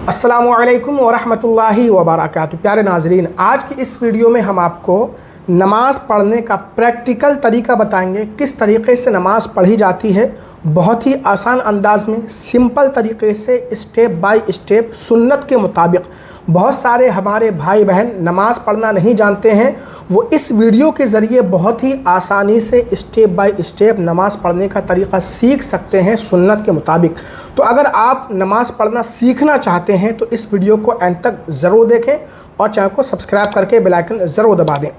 अस्सलामु अलैकुम वरहमतुल्लाहि वबरकातुहू। प्यारे नाजरीन, आज की इस वीडियो में हम आपको नमाज़ पढ़ने का प्रैक्टिकल तरीका बताएंगे। किस तरीके से नमाज़ पढ़ी जाती है, बहुत ही आसान अंदाज में, सिंपल तरीके से, स्टेप बाय स्टेप, सुन्नत के मुताबिक। बहुत सारे हमारे भाई बहन नमाज़ पढ़ना नहीं जानते हैं, वो इस वीडियो के ज़रिए बहुत ही आसानी से स्टेप बाय स्टेप नमाज़ पढ़ने का तरीका सीख सकते हैं सुन्नत के मुताबिक। तो अगर आप नमाज़ पढ़ना सीखना चाहते हैं तो इस वीडियो को एंड तक ज़रूर देखें और चैनल को सब्सक्राइब करके बेल आइकन ज़रूर दबा दें।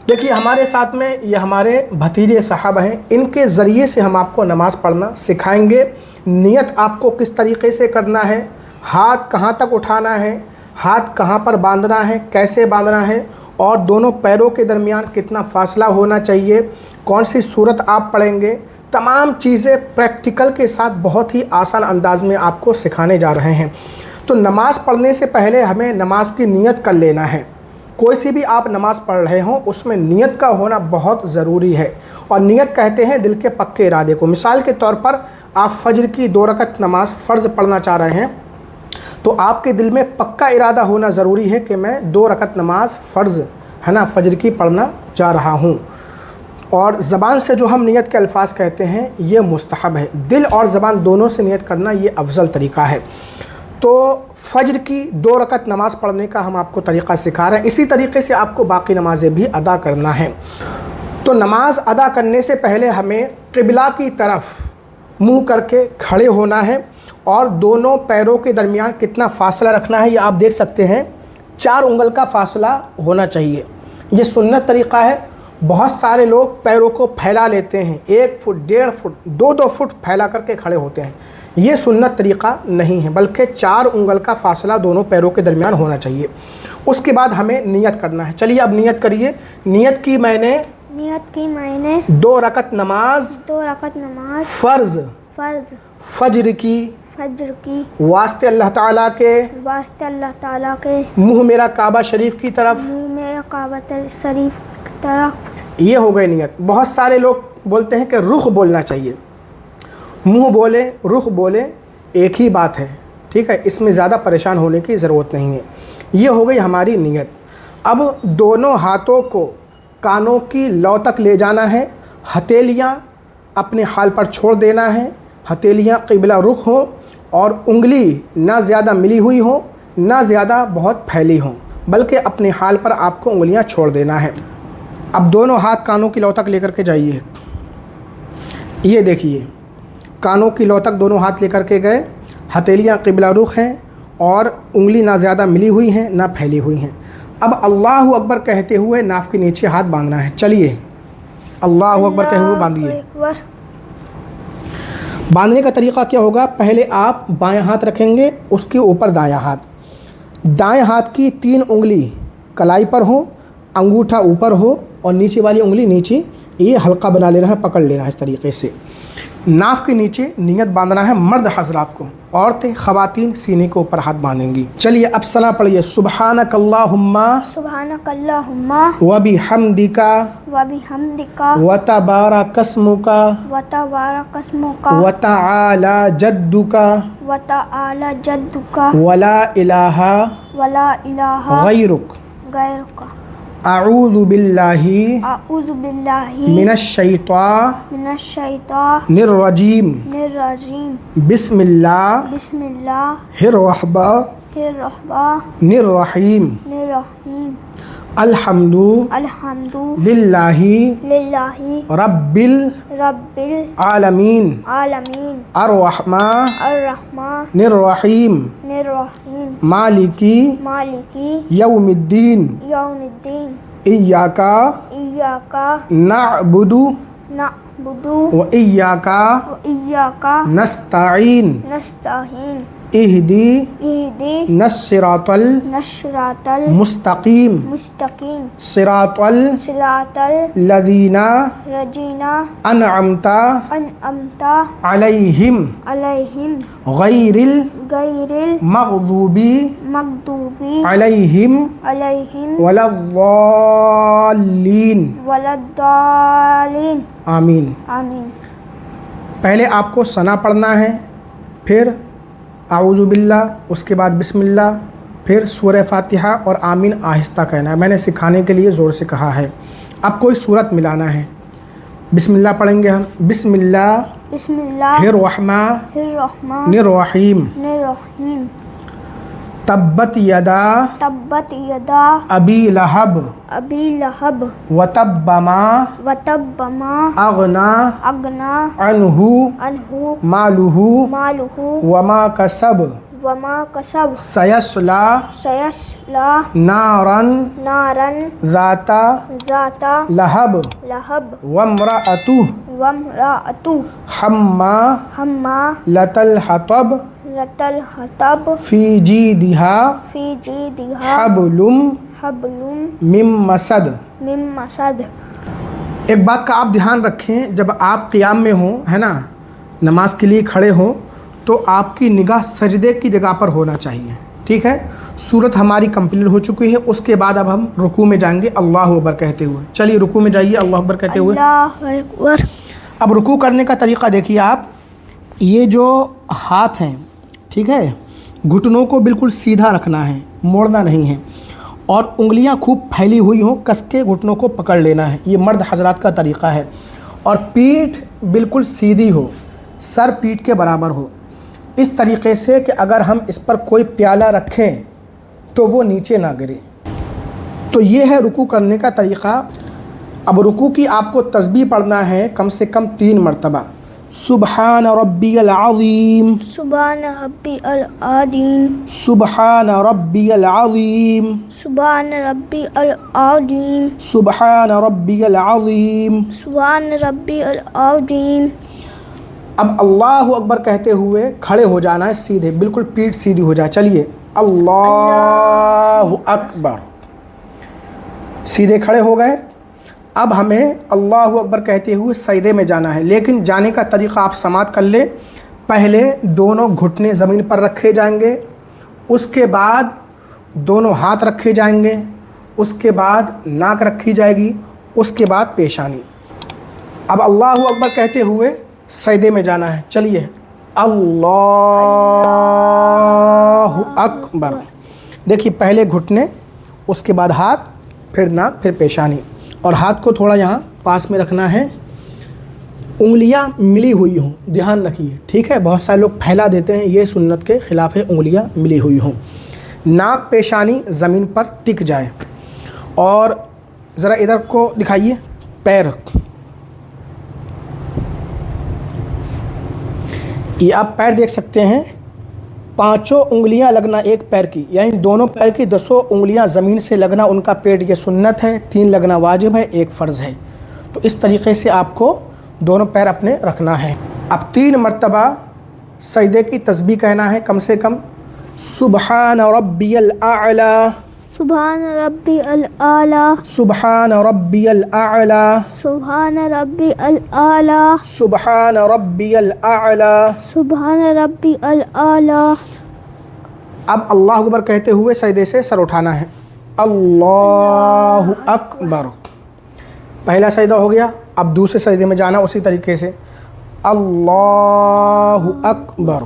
देखिए, हमारे साथ में ये हमारे भतीजे साहब हैं, इनके ज़रिए से हम आपको नमाज़ पढ़ना सिखाएंगे। नियत आपको किस तरीके से करना है, हाथ कहाँ तक उठाना है, हाथ कहाँ पर बांधना है, कैसे बांधना है, और दोनों पैरों के दरमियान कितना फ़ासला होना चाहिए, कौन सी सूरत आप पढ़ेंगे, तमाम चीज़ें प्रैक्टिकल के साथ बहुत ही आसान अंदाज में आपको सिखाने जा रहे हैं। तो नमाज़ पढ़ने से पहले हमें नमाज की नियत कर लेना है। कोई सी भी आप नमाज़ पढ़ रहे हों उसमें नियत का होना बहुत ज़रूरी है, और नियत कहते हैं दिल के पक्के इरादे को। मिसाल के तौर पर आप फ़ज्र की 2 रकत नमाज़ फ़र्ज़ पढ़ना चाह रहे हैं, तो आपके दिल में पक्का इरादा होना ज़रूरी है कि मैं 2 रकत नमाज फ़र्ज़ है ना फ़ज्र की पढ़ना जा रहा हूँ। और ज़बान से जो हम नियत के अल्फाज कहते हैं ये मुस्तहब है। दिल और ज़बान दोनों से नियत करना ये अफजल तरीका है। तो फ़ज्र की 2 रकत नमाज़ पढ़ने का हम आपको तरीक़ा सिखा रहे हैं। इसी तरीके से आपको बाकी नमाज़ें भी अदा करना है। तो नमाज़ अदा करने से पहले हमें क़िबला की तरफ मुँह करके खड़े होना है, और दोनों पैरों के दरमियान कितना फ़ासला रखना है ये आप देख सकते हैं। 4 उंगल का फ़ासला होना चाहिए। ये सुन्नत तरीक़ा है। बहुत सारे लोग पैरों को फैला लेते हैं, 1 फुट, 1.5 फुट, 2-2 फुट फैला करके खड़े होते हैं। ये सुन्नत तरीक़ा नहीं है, बल्कि 4 उंगल का फ़ासला दोनों पैरों के दरमियान होना चाहिए। उसके बाद हमें नियत करना है। चलिए अब नियत करिए। नियत की मैंने 2 रकत नमाज फ़र्ज़ फ़ज्र की वास्ते अल्लाह ताला के मुँह मेरा काबा शरीफ की तरफ, ये हो गई नियत। बहुत सारे लोग बोलते हैं कि रुख बोलना चाहिए। मुँह बोले, रुख बोले, एक ही बात है, ठीक है। इसमें ज़्यादा परेशान होने की ज़रूरत नहीं है। ये हो गई हमारी नियत। अब दोनों हाथों को कानों की लौ तक ले जाना है, हथेलियाँ अपने हाल पर छोड़ देना है। हथेलियाँ क़िबला रुख हो और उंगली ना ज़्यादा मिली हुई हो, ना ज़्यादा बहुत फैली हो, बल्कि अपने हाल पर आपको उंगलियां छोड़ देना है। अब दोनों हाथ कानों की लौ तक लेकर के जाइए। ये देखिए, कानों की लौ तक दोनों हाथ लेकर के गए, हथेलियां क़िबला रुख हैं और उंगली ना ज़्यादा मिली हुई हैं ना फैली हुई हैं। अब अल्लाहु अकबर कहते हुए नाफ के नीचे हाथ बांधना है। चलिए अल्लाहु अकबर कहते हुए बांधिए। बांधने का तरीक़ा क्या होगा, पहले आप बायां हाथ रखेंगे, उसके ऊपर दायां हाथ। दाएं हाथ की 3 उंगली कलाई पर हो, अंगूठा ऊपर हो और नीचे वाली उंगली नीचे। ये हल्का बना लेना है, पकड़ लेना है इस तरीके से। नाफ के नीचे नियत बांधना है मर्द हजरात को। औरतें ख़वातीन सीने के ऊपर हाथ बांधेंगी। चलिए अब सलाह पढ़िए। सुबहानक अल्लाहुम्मा व बिहम्दिका व तबारक अस्मुका व तआला जद्दुका वला इलाहा गैरुक। अऊज़ु बिल्लाहि मिनश शैतानिर रजीम। बिस्मिल्लाहिर रहमानिर रहीम। अल्हम्दु लिल्लाहि रब्बिल आलमीन अर्रहमानिर रहीम मालिकी यौमिद्दीन इय्याका नअबुदु व इय्याका नस्तईन इहदिना सिरातल मुस्तकीम सिरातल लज़ीना अनअमता अलैहिम गैरिल मग़दूबी अलैहिम वलद्दाल्लीन। आमीन। पहले आपको सना पढ़ना है, फिर आऊज़ु बिल्लाह, उसके बाद बिस्मिल्लाह, फिर सूरह फातिहा और आमीन आहिस्ता कहना है। मैंने सिखाने के लिए ज़ोर से कहा है। अब कोई सूरत मिलाना है। बिस्मिल्लाह पढ़ेंगे हम। बिस्मिल्लाहिर्रहमानिर्रहीम। तब्बत यदा अबी लहब वतब्बमा अगना अन्हु मालुहु वमा कसब सयस्ला नारन ज़ाता लहब वम्रअतु हम्मा लतल हतब फी जीदिहा हब्लुम मिम मसद। एक बात का आप ध्यान रखें, जब आप क़ियाम में हो, है ना, नमाज के लिए खड़े हो, तो आपकी निगाह सजदे की जगह पर होना चाहिए। ठीक है, सूरत हमारी कंप्लीट हो चुकी है। उसके बाद अब हम रुकू में जाएंगे अल्लाह अकबर कहते हुए। चलिए रुकू में जाइए अल्लाह अकबर कहते हुए। अब रुकू करने का तरीक़ा देखिए आप। ये जो हाथ हैं, ठीक है, घुटनों को बिल्कुल सीधा रखना है, मोड़ना नहीं है, और उंगलियां खूब फैली हुई हों, कस के घुटनों को पकड़ लेना है। ये मर्द हजरात का तरीक़ा है। और पीठ बिल्कुल सीधी हो, सर पीठ के बराबर हो, इस तरीक़े से कि अगर हम इस पर कोई प्याला रखें तो वो नीचे ना गिरे। तो ये है रुकू करने का तरीक़ा। अब रुकू की आपको तस्बीह पढ़ना है कम से कम 3 मरतबा। सुबहान रब्बियल अज़ीम, सुबहान रब्बियल अज़ीम, सुबहान रब्बियल अज़ीम, सुबहान रब्बियल अज़ीम, सुबहान रब्बियल अज़ीम, सुबहान रब्बियल अज़ीम। अब अल्लाहु अकबर कहते हुए खड़े हो जाना है सीधे, बिल्कुल पीठ सीधी हो जाए। चलिए अल्लाहु अकबर, सीधे खड़े हो गए। अब हमें अल्लाहु अकबर कहते हुए सजदे में जाना है, लेकिन जाने का तरीक़ा आप समात कर ले। पहले दोनों घुटने ज़मीन पर रखे जाएंगे, उसके बाद दोनों हाथ रखे जाएंगे, उसके बाद नाक रखी जाएगी, उसके बाद पेशानी। अब अल्लाहु अकबर कहते हुए सजदे में जाना है। चलिए अल्लाहु अकबर। देखिए पहले घुटने, उसके बाद हाथ, फिर नाक, फिर पेशानी। और हाथ को थोड़ा यहाँ पास में रखना है, उंगलियाँ मिली हुई हों, ध्यान रखिए। ठीक है, बहुत सारे लोग फैला देते हैं, ये सुन्नत के ख़िलाफ़ है, उंगलियाँ मिली हुई हों। नाक पेशानी ज़मीन पर टिक जाए। और ज़रा इधर को दिखाइए, पैर, ये आप पैर देख सकते हैं। 5 उंगलियां लगना एक पैर की, यानी दोनों पैर की 10 उंगलियां ज़मीन से लगना उनका पेट, ये सुन्नत है। 3 लगना वाजिब है, 1 फ़र्ज़ है। तो इस तरीक़े से आपको दोनों पैर अपने रखना है। अब 3 मरतबा सजदे की तस्बीह कहना है कम से कम। सुबहान रब्बियल आला, सुबहान रब्बियल आला, सुबहान रब्बियल आला, सुबहान रब्बियल आला, सुबहान रब्बियल आला, सुबहान रब्बियल आला। अब अल्लाह अकबर कहते हुए सजदे से सर उठाना है। अल्लाहु अकबर, पहला सजदा हो गया। अब दूसरे सजदे में जाना उसी तरीके से, अल्लाहु अकबर।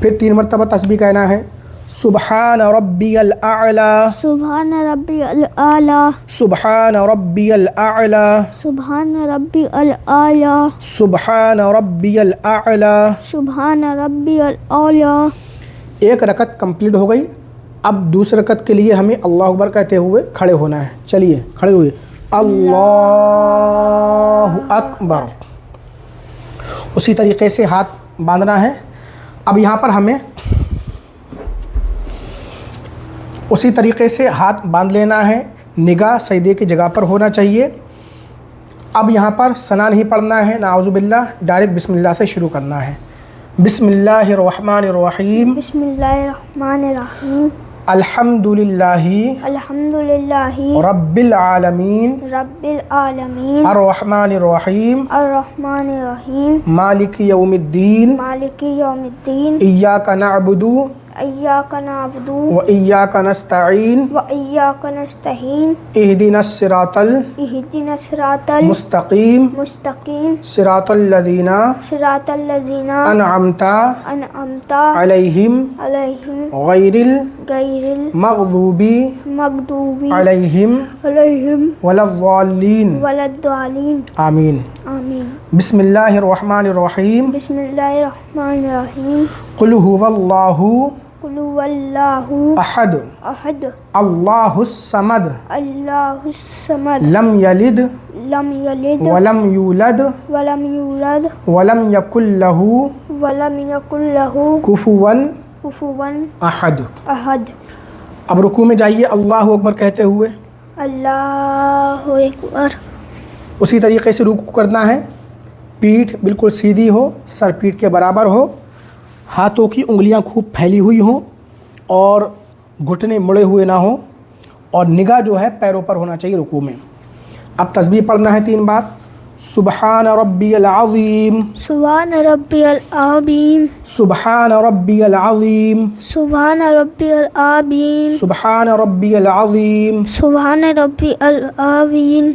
फिर 3 मरतबा तस्बीह कहना है। सुबहान रब्बियल आला, सुबहान रब्बियल आला, सुबहान रब्बियल आला, सुबहान रब्बियल आला, सुबहान रब्बियल आला। सुबहान रब्बियल आला। एक रकत कंप्लीट हो गई। अब दूसरी रकत के लिए हमें अल्लाह अकबर कहते हुए खड़े होना है। चलिए खड़े हुए, अल्लाहु अकबर। उसी तरीके से हाथ बांधना है। अब यहाँ पर हमें उसी तरीके से हाथ बांध लेना है, निगाह सजदे की जगह पर होना चाहिए। अब यहाँ पर सना नहीं पढ़ना है, नाउज़ुबिल्लाह, डायरेक्ट बिस्मिल्लाह से शुरू करना है। बिस्मिल्लाहिर्रहमानिर्रहीम, बिस्मिल्लाहिर्रहमानिर्रहीम, अल्हम्दुलिल्लाहि अल्हम्दुलिल्लाहि रब्बिल आलमीन, रब्बिल आलमीन, अर्रहमानिर्रहीम, अर्रहमानिर्रहीम, मालिकी यौमिद्दीन, मालिकी यौमिद्दीन, इय्याका नअबुदु इय्याका नअबुदु व इय्याका नस्तईन व इय्याका नस्तईन इहदिनस सिरातल इहदिनस सिरातल मुस्तकीम मुस्तकीम सिरातल लज़ीना सिरातल लज़ीना अनअमता अनअमता अलैहिम अलैहिम गैरिल गैरिल मग़दूबी मग़दूबी अलैहिम अलैहिम वलद्दालीन वलद्दालीन। आमीन। आमीन। बिस्मिल्लाहिर्रहमानिर्रहीम। बिस्मिल्लाहिर्रहमानिर्रहीम। कुल हुवल्लाहु कुल हुवल्लाहु अहद अहद अल्लाहुस समद अल्लाहुस समद लम यलिद लम यलिद वलम यूलद वलम यूलद वलम यकुल लहू वलम यकुल लहू कुफुवन कुफुवन अहद। अहद। अब रुकू में जाइए अल्लाहु अकबर कहते हुए, अल्लाहु अकबर। उसी तरीके से रुकू करना है। पीठ बिल्कुल सीधी हो, सर पीठ के बराबर हो, हाथों की उंगलियां खूब फैली हुई हों और घुटने मुड़े हुए ना हो, और निगाह जो है पैरों पर होना चाहिए रुकू में। अब तस्बीह पढ़ना है 3 बार। सुबहान रब्बियल अज़ीम सुभान रब्बियल अज़ीम सुबहान रब्बियल अज़ीम सुभान रब्बियल अज़ीम सुबहान रब्बियल अज़ीम। सुभान रब्बियल अज़ीम।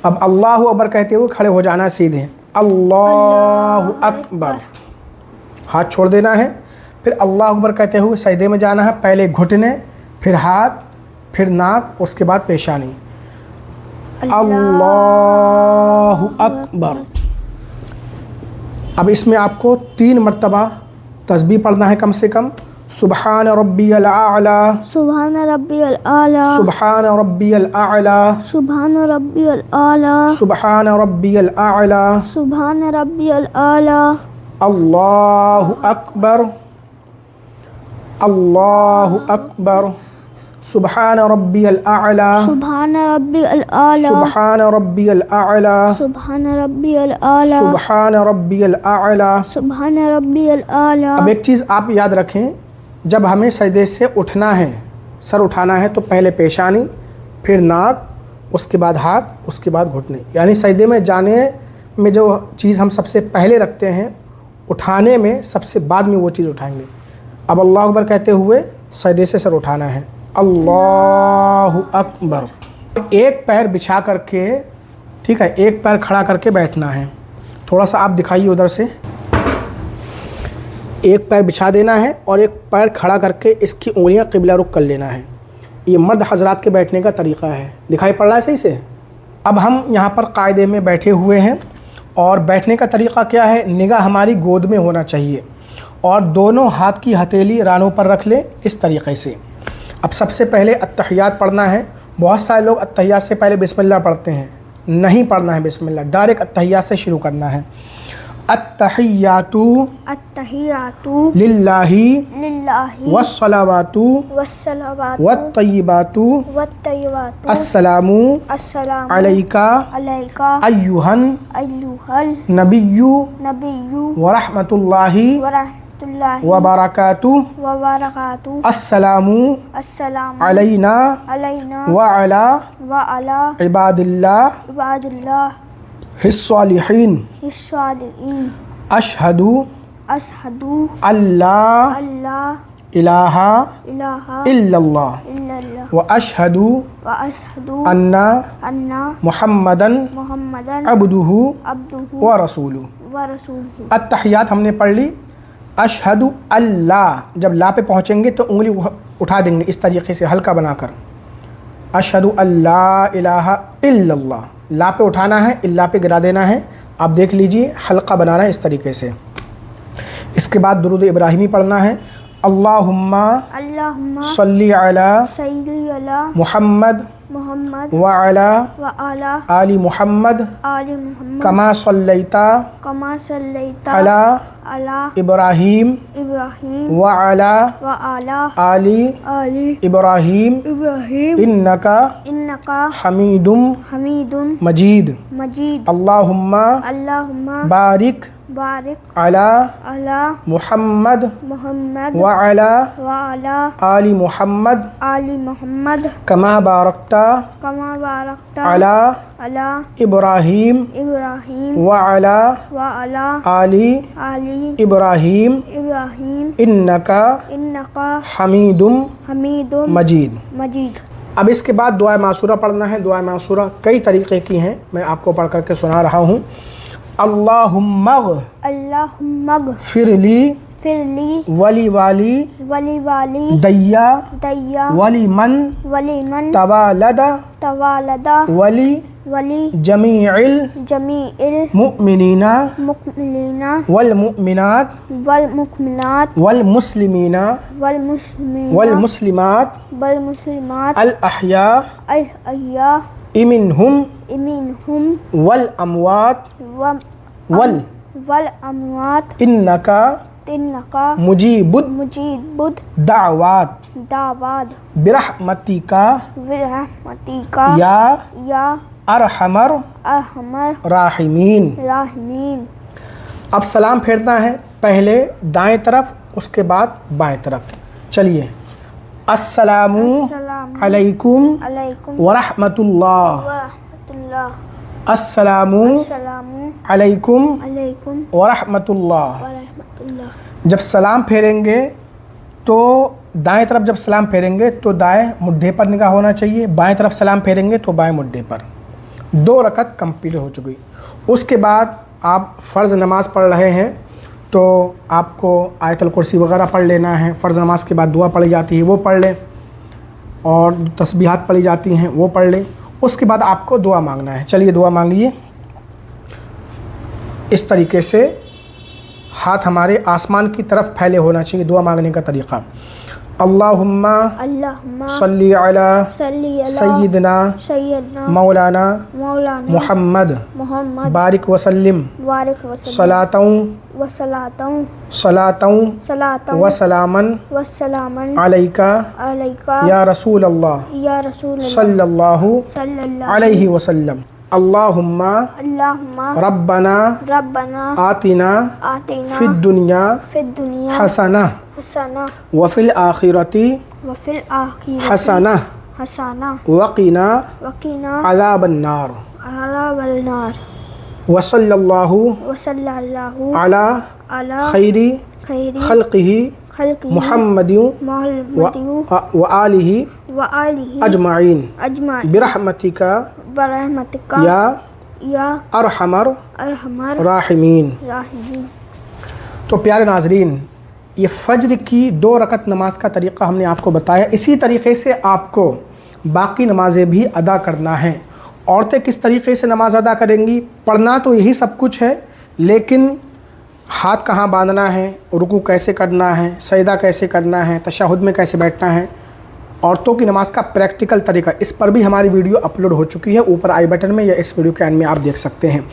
अब अल्लाहु अकबर कहते हुए खड़े हो जाना सीधे। अल्लाहु अकबर, हाथ छोड़ देना है। फिर अल्लाह अकबर कहते हुए सजदे में जाना है। पहले घुटने, फिर हाथ, फिर नाक, उसके बाद पेशानी। अल्लाहु अकबर। अब इसमें आपको 3 मरतबा तस्बीह पढ़ना है कम से कम। सुबहान रब्बियल आला सुभान रब्बियल आला सुबहान रब्बियल आला सुभान रब्बियल आला सुबहान रब्बियल आला सुभान रब्बियल आला। अल्लाहु अकबर अल्लाहु अकबर। सुबहान रब्बियल आला सुभान रब्बियल आला सुबहान रब्बियल आला सुभान रब्बियल आला सुबहान रब्बियल आला। सुभान रब्बियल आला। अब एक चीज़ आप याद रखें, जब हमें सजदे से उठना है, सर उठाना है, तो पहले पेशानी, फिर नाक, उसके बाद हाथ, उसके बाद घुटने। यानी सजदे में जाने में जो चीज़ हम सबसे पहले रखते हैं, उठाने में सबसे बाद में वो चीज़ उठाएंगे। अब अल्लाह अकबर कहते हुए सजदे से सर उठाना है। अल्लाहु अकबर। एक पैर बिछा करके, ठीक है, एक पैर खड़ा करके बैठना है। थोड़ा सा आप दिखाइए उधर से। एक पैर बिछा देना है और एक पैर खड़ा करके इसकी उंगलियां क़िबला रुख कर लेना है। ये मर्द हजरात के बैठने का तरीक़ा है। दिखाई पड़ रहा है सही से? अब हम यहाँ पर कायदे में बैठे हुए हैं और बैठने का तरीक़ा क्या है? निगाह हमारी गोद में होना चाहिए और दोनों हाथ की हथेली रानों पर रख लें इस तरीक़े से। अब सबसे पहले अत्तहियात पढ़ना है। बहुत सारे लोग अत्तहियात से पहले बिस्मिल्लाह पढ़ते हैं, नहीं पढ़ना है बिस्मिल्लाह, डायरेक्ट अत्तहियात से शुरू करना है। अत्तहियातु अत्तहियातु लिल्लाहि लिल्लाहि वस्सलावातु वस्सलावातु वत्तय्यिबातु वत्तय्यिबातु अस्सलामु अस्सलामु अलैका अलैका अय्युहन अय्युहल नबिय्यु नबिय्यु वरहमतुल्लाहि वरहमतुल्लाहि वबरकातुहु वबरकातुहु। अस्सलामु अस्सलामु अलैना अलैना व अला व अला इबादिल्लाह इबादिल्लाह हिस्सालिहीन। हिस्सालिहीन। अशहदु अशहदु अल्लाह अल्लाह इलाहा इलाहा इल्लल्लाह इल्लल्लाह व अशहदु व अशहदु अन्ना अन्ना मुहम्मदन मुहम्मदन अब्दुहु अब्दुहु व रसूलुहु। व रसूलुहु। अत्तहियात हमने पढ़ ली। अशहदु अल्लाह, जब ला पे पहुँचेंगे तो उंगली उठा देंगे इस तरीके से हल्का बनाकर। अशहदु अल्ला इलाहा इल्लल्लाह, ला पे उठाना है, इल्ला पे गिरा देना है। आप देख लीजिए हल्का बनाना है इस तरीके से। इसके बाद दुरूद इब्राहिमी पढ़ना है। अल्लाहुम्मा अल्लाहुम्मा सल्ली अला सल्ली अला मुहम्मद मुहम्मद व अला व अला आली मुहम्मद आलि मुहम्मद कमा सल्लैता कमा सल्लैता अला अला इब्राहीम इब्राहीम व अला व अला आली आलि इब्राहीम इब्राहीम इन्नका इन्नका हमीदुम हमीदुन मजीद। मजीद। अल्लाहुम्मा अल्लाहुम्मा बारिक बारिक अला अला मुहम्मद मोहम्मद व अला व अला आली मुहम्मद आली मोहम्मद कमा बारकता कमा बारकता अला अला इब्राहीम इब्राहीम व अला व अला आली आली इब्राहीम इब्राहीम इन्नका इन्नका हमीदुम हमीदुम मजीद। मजीद। अब इसके बाद दुआ मासूरा पढ़ना है। दुआ मासूरा कई तरीक़े की हैं, मैं आपको पढ़ करके सुना रहा हूँ। अल्लाहुम्मा फिरली फिरली वली वाली वली वाली दैया दैया वली मन वलीमन तवालदा तवालदा वली वली जमीइल जमीइल मुमिनीना मुकमिलीना वल मुमिनात वल मुकमिनात वल मुस्लिमीना वल मुस्लिमीना वल मुस्लिमात वल मुस्लिमात अल अहया अल अय्या इमिनहुम इमिनहुम वल अमवात वल वल अमवात इन्नका तिन्नका मुजीबुद मुजीबुद दावात दावाद बिरहमतिका विरहमतिका या अरहमर अरहमर राहिमीन। राहिमीन। अब सलाम फेरना है, पहले दाएं तरफ उसके बाद बाएं तरफ। चलिए, अस्सलामु अलैकुम अलैकुम वरहमतुल्लाह, वरहमतुल्लाह, अस्सलामु अस्सलामु अलैकुम अलैकुम वरहमतुल्लाह। वरहमतुल्लाह। जब सलाम फेरेंगे तो दाएं तरफ जब सलाम फेरेंगे तो दाएं मुड्ढे पर निगाह होना चाहिए, बाएं तरफ सलाम फेरेंगे तो बाएं मुड्ढे पर। 2 रकत कंप्लीट हो चुकी। उसके बाद आप फ़र्ज़ नमाज़ पढ़ रहे हैं तो आपको आयतुल कुर्सी वगैरह पढ़ लेना है। फ़र्ज़ नमाज के बाद दुआ पढ़ी जाती है वो पढ़ लें, और तस्बीहात पढ़ी जाती हैं वो पढ़ लें। उसके बाद आपको दुआ मांगना है। चलिए दुआ मांगिए। इस तरीके से हाथ हमारे आसमान की तरफ फैले होना चाहिए। दुआ मांगने का तरीक़ा, अल्लाहुम्मा सल्ली अला सय्यिदना मौलाना मुहम्मद बारिक वसल्लिम सलातों वसलामन अलैका या रसूल अल्लाह सल्लल्लाहु अलैहि वसल्लम। अल्लाहुम्मा रब्बना आतिना फिद दुनिया हसना वफिल आखिरती हसना वक़िना अज़ाबन नार वसल्लल्लाहु अला खैरी खल्क़िही मुहम्मदिन व आलिही अजमाइन बिरहमतिका या अरहमर राहिमीन। तो प्यारे नाज़रीन, ये फ़ज्र की 2 रकत नमाज का तरीक़ा हमने आपको बताया। इसी तरीक़े से आपको बाकी नमाज़ें भी अदा करना है। औरतें किस तरीक़े से नमाज़ अदा करेंगी? पढ़ना तो यही सब कुछ है, लेकिन हाथ कहाँ बांधना है, रुकू कैसे करना है, सजदा कैसे करना है, तशहुद में कैसे बैठना है, औरतों की नमाज का प्रैक्टिकल तरीका, इस पर भी हमारी वीडियो अपलोड हो चुकी है। ऊपर आई बटन में या इस वीडियो के एंड में आप देख सकते हैं।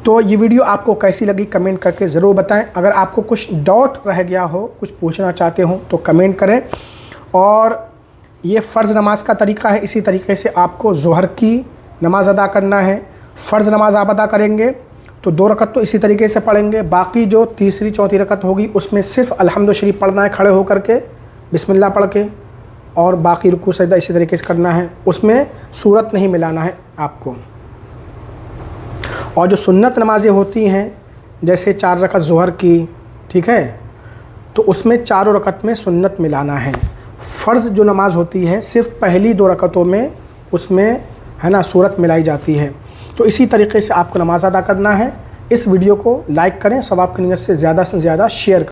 तो ये वीडियो आपको कैसी लगी कमेंट करके ज़रूर बताएं। अगर आपको कुछ डाउट रह गया हो, कुछ पूछना चाहते हो तो कमेंट करें। और ये फ़र्ज़ नमाज का तरीका है। इसी तरीके से आपको ज़ोहर की नमाज़ अदा करना है। फ़र्ज़ नमाज आप अदा करेंगे तो 2 रकत तो इसी तरीके से पढ़ेंगे। बाकी जो तीसरी चौथी रकत होगी उसमें सिर्फ़ अल्हम्दु शरीफ पढ़ना है खड़े होकर के, बिस्मिल्लाह पढ़ के, और बाकी रुकू सजदा इसी तरीके से करना है। उसमें सूरत नहीं मिलाना है आपको। और जो सुन्नत नमाज़ें होती हैं जैसे 4 रकत ज़ोहर की, ठीक है, तो उसमें 4 रकत में सुन्नत मिलाना है। फ़र्ज़ जो नमाज़ होती है सिर्फ़ पहली 2 रकतों में उसमें है ना सूरत मिलाई जाती है। तो इसी तरीके से आपको नमाज़ अदा करना है। इस वीडियो को लाइक करें, सवाब की नियत से ज़्यादा शेयर करें।